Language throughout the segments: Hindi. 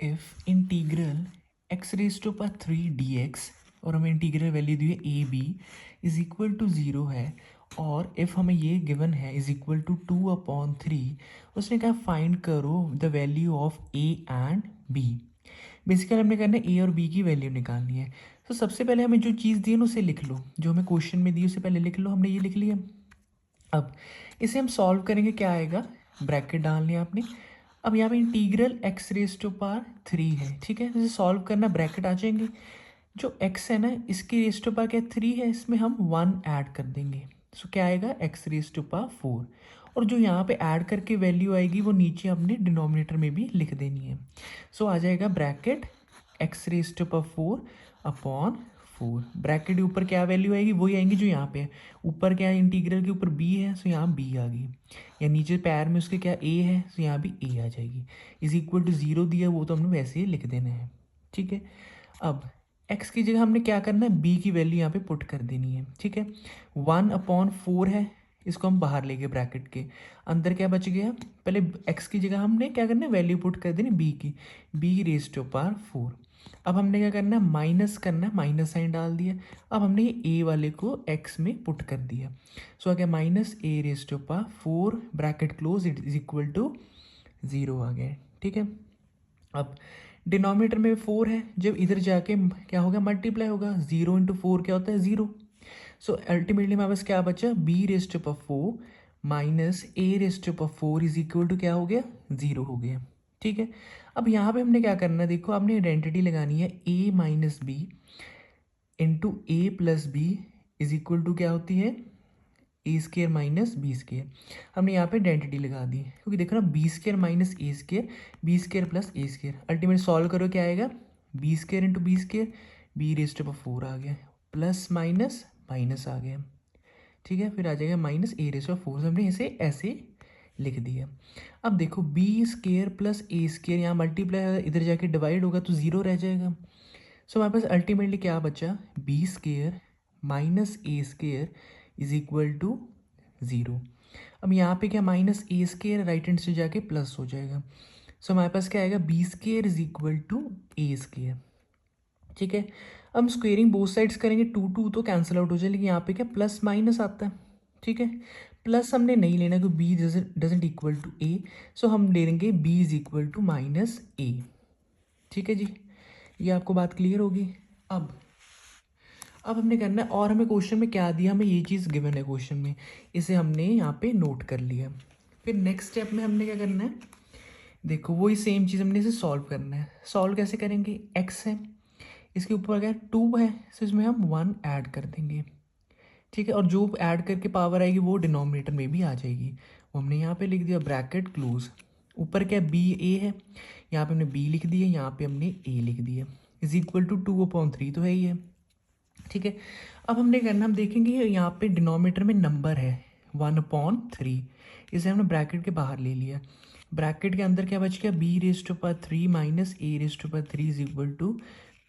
If integral x raise to power 3 d x और हमें इंटीग्रल वैल्यू दी है A B is equal to zero है, और इफ़ हमें ये गिवन है इज इक्वल टू 2/3, उसने कहा फाइंड करो the value of A and B. Basically हमने करना है ए और बी की वैल्यू निकालनी है। तो सबसे पहले हमें जो चीज़ दी है ना उसे लिख लो, जो हमें क्वेश्चन में दी उसे पहले लिख लो। हमने ये लिख लिया। अब इसे हम सॉल्व करेंगे, क्या आएगा, ब्रैकेट डाल लिया आपने। अब यहाँ पे integral x raise to power 3 है, ठीक है, इसे सॉल्व करना, ब्रैकेट आ जाएंगे। जो एक्स है ना इसकी रेज टू पावर क्या 3 है, इसमें हम 1 ऐड कर देंगे। सो क्या आएगा, एक्स रेज टू पावर 4। और जो यहाँ पे ऐड करके वैल्यू आएगी वो नीचे हमने डिनोमिनेटर में भी लिख देनी है। सो आ जाएगा bracket x raise to power 4/4। Bracket के ऊपर क्या वैल्यू आएगी, वही आएंगी जो यहाँ पे है। ऊपर क्या है, इंटीग्रल के ऊपर बी है, सो यहाँ बी आ गई। या नीचे पैर में उसके क्या ए है, सो यहाँ भी ए आ जाएगी। इज इक्वल टू 0 दिया, वो तो हमने वैसे ही लिख देना है, ठीक है। अब x की जगह हमने क्या करना है, b की वैल्यू यहाँ पे पुट कर देनी है, ठीक है। 1/4 है, इसको हम बाहर लेंगे ब्रैकेट के अंदर। क्या बच गया, पहले x की जगह हमने क्या करना है, वैल्यू पुट कर देनी b की, b रेज टू पावर 4। अब हमने क्या करना है, माइनस करना है, माइनस साइन डाल दिया। अब हमने ये a वाले को x में पुट कर दिया। सो आ गया minus a raise to power 4, bracket close, it is equal to 0 आ गया, ठीक है। अब डिनोमिनेटर में 4 है, जब इधर जाके क्या होगा, मल्टीप्लाई होगा। 0 × 4 क्या होता है, 0। सो अल्टीमेटली हमारे पास क्या बचा, b raise to power 4 minus a raise to power 4 is equal to क्या हो गया, 0 हो गया, ठीक है। अब यहाँ पे हमने क्या करना है, देखो आपने आइडेंटिटी लगानी है, a minus B into A plus B is equal to क्या होती है, A square minus B square. हमने यहाँ पे आइडेंटिटी लगा दी, क्योंकि देखो ना, B square minus A square, B square plus A square. Ultimate solve करो, क्या आएगा, B square into B square, B raise to power 4 आ गया, प्लस माइनस माइनस आ गया, ठीक है। फिर आ जाएगा minus A raise to power 4, हमने इसे ऐसे लिख दिया। अब देखो B square plus A square यहाँ मल्टीप्लाई, इधर जाके डिवाइड होगा तो 0 रह जाएगा। सो हमारे पास अल्टीमेटली क्या बचा, B square minus A square is equal to 0। अब यहाँ पे क्या, minus A square right hand से जाके प्लस हो जाएगा। सो हमारे पास क्या आएगा, B square is equal to A square, ठीक है। अब हम स्क्वेयरिंग बोथ साइड्स करेंगे, 2 तो कैंसिल आउट हो जाए, लेकिन यहाँ पे क्या प्लस माइनस आता है, ठीक है। प्लस हमने नहीं लेना क्योंकि B doesn't equal to A, so हम ले लेंगे B is equal to minus A, ठीक है जी। ये आपको बात क्लियर होगी। अब हमने करना है, और हमें क्वेश्चन में क्या दिया, हमें ये चीज़ गिवन है क्वेश्चन में, इसे हमने यहाँ पे नोट कर लिया। फिर नेक्स्ट स्टेप में हमने क्या करना है, देखो वही सेम चीज़ हमने इसे सॉल्व करना है। सॉल्व कैसे करेंगे, x है, इसके ऊपर अगर 2 है, तो इसमें हम 1 ऐड कर देंगे, ठीक है। और जो ऐड करके पावर आएगी वो डिनोमिनेटर में भी आ जाएगी, वो हमने यहाँ पे लिख दिया, ब्रैकेट क्लोज। ऊपर क्या बी ए है, यहाँ पे हमने बी लिख दिया, यहाँ पे हमने ए लिख दिया, इज इक्वल टू 2/3 तो है ही है, ठीक है। अब हमने करना, हम देखेंगे यहाँ पे डिनोमिनेटर में नंबर है 1/3, इसे हमने ब्रैकेट के बाहर ले लिया। ब्रैकेट के अंदर क्या बच गया, B raise to power 3 minus A raise to power 3 is equal to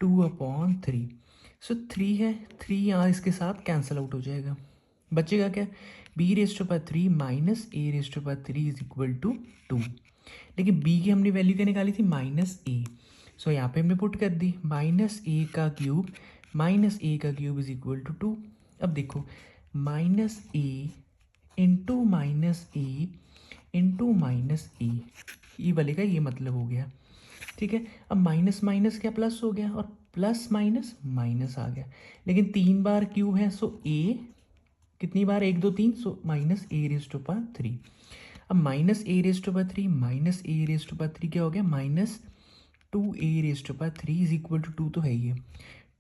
2/3। So 3 है, 3 यहाँ इसके साथ कैंसिल आउट हो जाएगा, बचेगा क्या, B raise to power 3 minus A raise to power 3 is equal to 2। लेकिन बी की हमने वैल्यू क्या निकाली थी, माइनस ए। सो यहाँ पे हमने पुट कर दी, माइनस ए का क्यूब माइनस ए का क्यूब इज इक्वल टू 2। अब देखो माइनस ए इंटू माइनस ए इंटू माइनस ए, ये वाले का ये मतलब हो गया, ठीक है। अब माइनस माइनस क्या प्लस हो गया, और प्लस माइनस माइनस आ गया, लेकिन 3 बार क्यूब है, सो ए कितनी बार, 1 2 3, so minus A raise to power 3। अब minus A raise to power 3 minus A raise to power 3 क्या हो गया, minus 2a raise to power 3 is equal to 2 तो है ही है,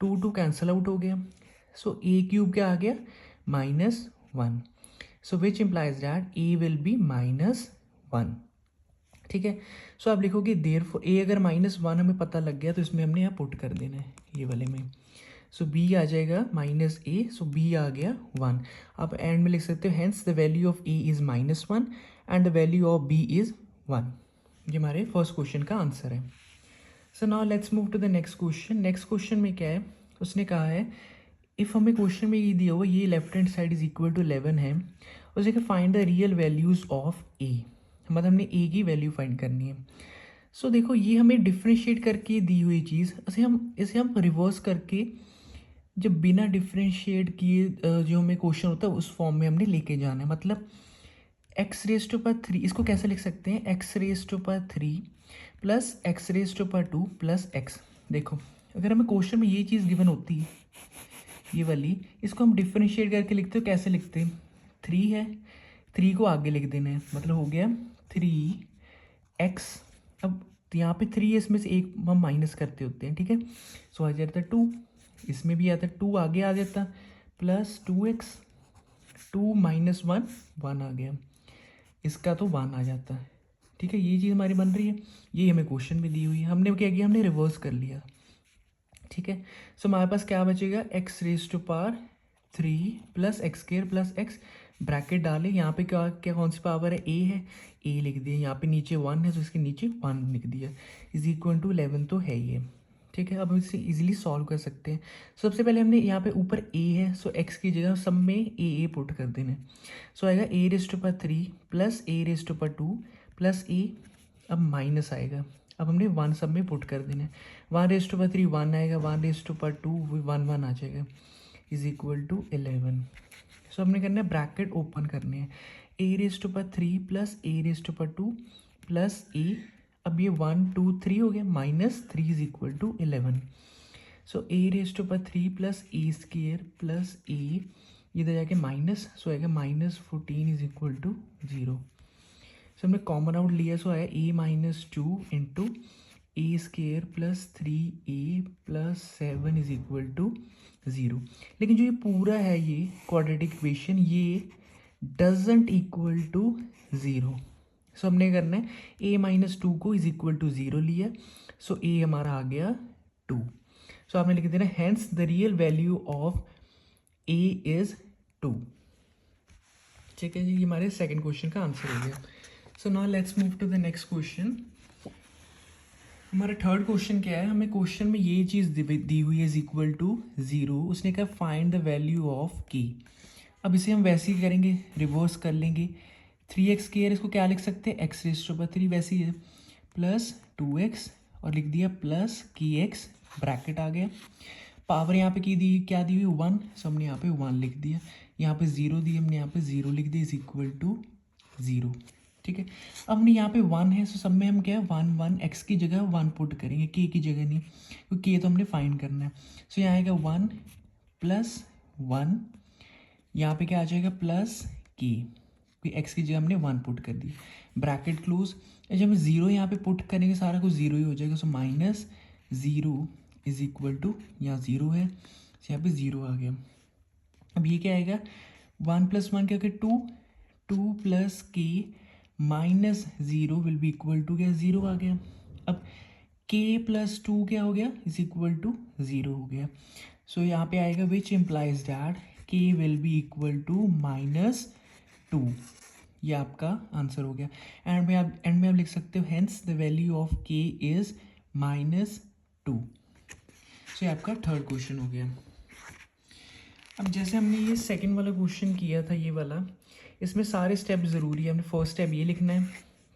2 कैंसिल आउट हो गया। सो ए क्यूब क्या आ गया, -1। So which implies that A will be -1, ठीक है। सो आप लिखोगे देयरफॉर ए, अगर -1 हमें पता लग गया तो इसमें हमने यहाँ पुट कर देना है, ये वाले में। सो बी आ जाएगा माइनस ए, सो बी आ गया 1। आप एंड में लिख सकते हो, hence the value of A is -1 and the value of B is 1। ये हमारे फर्स्ट क्वेश्चन का आंसर है। So now let's move to the next question. Next question में क्या है, उसने कहा है इफ़ हमें क्वेश्चन में ये दिया हुआ, ये left hand side is equal to 11 है, उसने कहा find the real values of A, मतलब हमने ए की वैल्यू फाइंड करनी है। सो देखो ये हमें डिफ्रेंशिएट करके दी हुई चीज़ इसे हम रिवर्स करके जब बिना डिफ्रेंशिएट किए जो हमें क्वेश्चन होता है उस फॉर्म में हमने लेके जाना है। मतलब एक्स रेज टू पावर 3 इसको कैसे लिख सकते हैं, x raise to power 3 plus x raise to power 2 plus x. देखो अगर हमें क्वेश्चन में ये चीज़ गिवन होती है, ये वाली, इसको हम डिफ्रेंशिएट करके लिखते हो, कैसे लिखते हैं, 3 है, 3 को आगे लिख देना है, मतलब हो गया 3x। अब यहाँ पे 3 है, इसमें से एक हम माइनस करते होते हैं, ठीक है। सो आ जाता 2, इसमें भी आता 2 आगे आ जाता, प्लस 2x, 2 माइनस 1 1 आ गया, इसका तो 1 आ जाता है, ठीक है। ये चीज़ हमारी बन रही है, ये हमें क्वेश्चन में दी हुई है, हमने क्या किया, हमने रिवर्स कर लिया, ठीक है। सो हमारे पास क्या बचेगा, x raise to power 3 plus x square plus x, bracket डाले, यहाँ पे क्या क्या कौन सी पावर है, ए लिख दिया, यहाँ पे नीचे 1 है तो इसके नीचे 1 लिख दिया, इज इक्वल टू 11 तो है ये, ठीक है। अब हम इसे इजीली सॉल्व कर सकते हैं। सबसे पहले हमने यहाँ पे ऊपर ए है, सो एक्स की जगह सब में ए पुट कर देना है। सो आएगा A raise to power 3 plus A raise to power 2 plus A, अब माइनस आएगा, अब हमने 1 सब में पुट कर देना है, 1 रेज टू पावर 3 1 आएगा, 1 रेज टू पावर 2 1 1 आ जाएगा, इज इक्वल टू 11। सो हमने करना है ब्रैकेट ओपन करने हैं, A raise to power 3 plus A raise to power 2 plus A, अब ये 1 2 3 हो गया, minus 3 is equal to 11। So A raise to power 3 plus A square plus A, इधर जाके माइनस, सो आएगा minus 14 is equal to 0। So हमने कॉमन आउट लिया, सो आया A minus 2 into A square plus 3a plus 7 is equal to 0। लेकिन जो ये पूरा है, ये क्वाड्रेटिक इक्वेशन, ये डजेंट इक्वल टू 0। सो हमने करना है a माइनस 2 को इज इक्वल टू 0 लिया, सो a हमारा आ गया 2। सो आपने लिख देना hence the real value of a is 2, ठीक है जी। ये हमारे सेकंड क्वेश्चन का आंसर हो गया। So now let's move to the next question. हमारा थर्ड क्वेश्चन क्या है, हमें क्वेश्चन में ये चीज़ दी हुई है इज इक्वल टू 0, उसने कहा find the value of k। अब इसे हम वैसे ही करेंगे, रिवर्स कर लेंगे, 3x स्क्वायर इसको क्या लिख सकते हैं, एक्स रेज टू पावर 3 वैसे ही है, प्लस 2x और लिख दिया प्लस kx, ब्रैकेट आ गया, पावर यहाँ पे की दी क्या दी हुई 1, सो हमने यहाँ पे 1 लिख दिया, यहाँ पे 0 दी, हमने यहाँ पे 0 लिख दिया, इज इक्वल टू 0, ठीक है। अब हमने यहाँ पे 1 है, सो सब में हम क्या है 1 1, एक्स की जगह 1 पुट करेंगे, के की जगह नहीं, क्योंकि के तो हमने फाइंड करना है। सो यहाँ आएगा 1 प्लस 1, यहाँ पे क्या आ जाएगा प्लस के, क्योंकि एक्स की जगह हमने 1 पुट कर दी, ब्रैकेट क्लोज। जब हम 0 यहाँ पे पुट करेंगे सारा कुछ 0 ही हो जाएगा, so minus 0 is equal to, यहाँ 0 है, सो यहाँ पे 0 आ गया। अब ये क्या आएगा, 1 प्लस 1 क्या होगा 2, 2 प्लस के minus 0 will be equal to क्या, 0 आ गया। अब k प्लस 2 क्या हो गया, इज इक्वल टू 0 हो गया। सो यहाँ पे आएगा which implies that k will be equal to minus 2, ये आपका आंसर हो गया। एंड में आप लिख सकते हो hence the value of k is minus 2। सो ये आपका थर्ड क्वेश्चन हो गया। अब जैसे हमने ये सेकंड वाला क्वेश्चन किया था, ये वाला, इसमें सारे स्टेप ज़रूरी है। हमने फर्स्ट स्टेप ये लिखना है,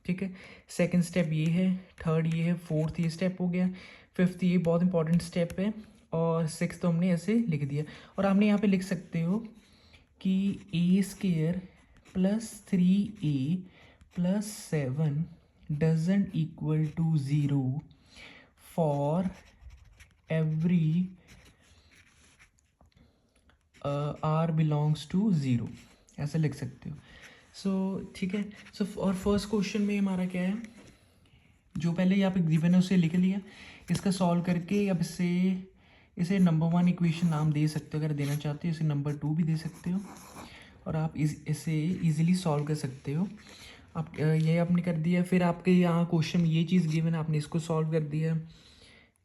ठीक है, सेकंड स्टेप ये है, थर्ड ये है, फोर्थ ये स्टेप हो गया, फिफ्थ ये बहुत इंपॉर्टेंट स्टेप है, और सिक्स तो हमने ऐसे लिख दिया। और आपने यहाँ पे लिख सकते हो कि A square plus 3a plus 7 doesn't equal to 0 for every r belongs to 0, ऐसा लिख सकते हो। सो ठीक है। सो और फर्स्ट क्वेश्चन में हमारा क्या है, जो पहले यहाँ पे गिवन है उसे लिख लिया, इसका सॉल्व करके अब इसे नंबर 1 इक्वेशन नाम दे सकते हो, अगर देना चाहते हो इसे नंबर 2 भी दे सकते हो, और आप इसे इजीली सॉल्व कर सकते हो। आप ये आपने कर दिया, फिर आपके यहाँ क्वेश्चन में ये चीज़ गिवन है, आपने इसको सॉल्व कर दिया,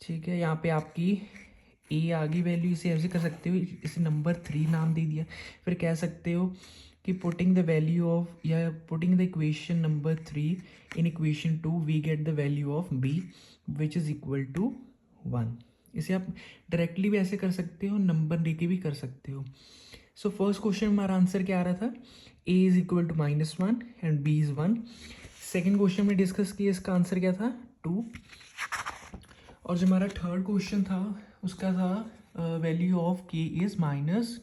ठीक है। यहाँ पे आपकी ए आगे वैल्यू, इसे ऐसे कर सकते हो, इसे नंबर 3 नाम दे दिया। फिर कह सकते हो कि पुटिंग द वैल्यू ऑफ, या putting the equation number 3 in equation 2 we get the value of B which is equal to 1। इसे आप डायरेक्टली भी ऐसे कर सकते हो, नंबर देके भी कर सकते हो। सो फर्स्ट क्वेश्चन हमारा आंसर क्या आ रहा था, A is equal to -1 and B is 1। Second question में डिस्कस किया, इसका आंसर क्या था 2। और जो हमारा थर्ड क्वेश्चन था उसका था value of k is minus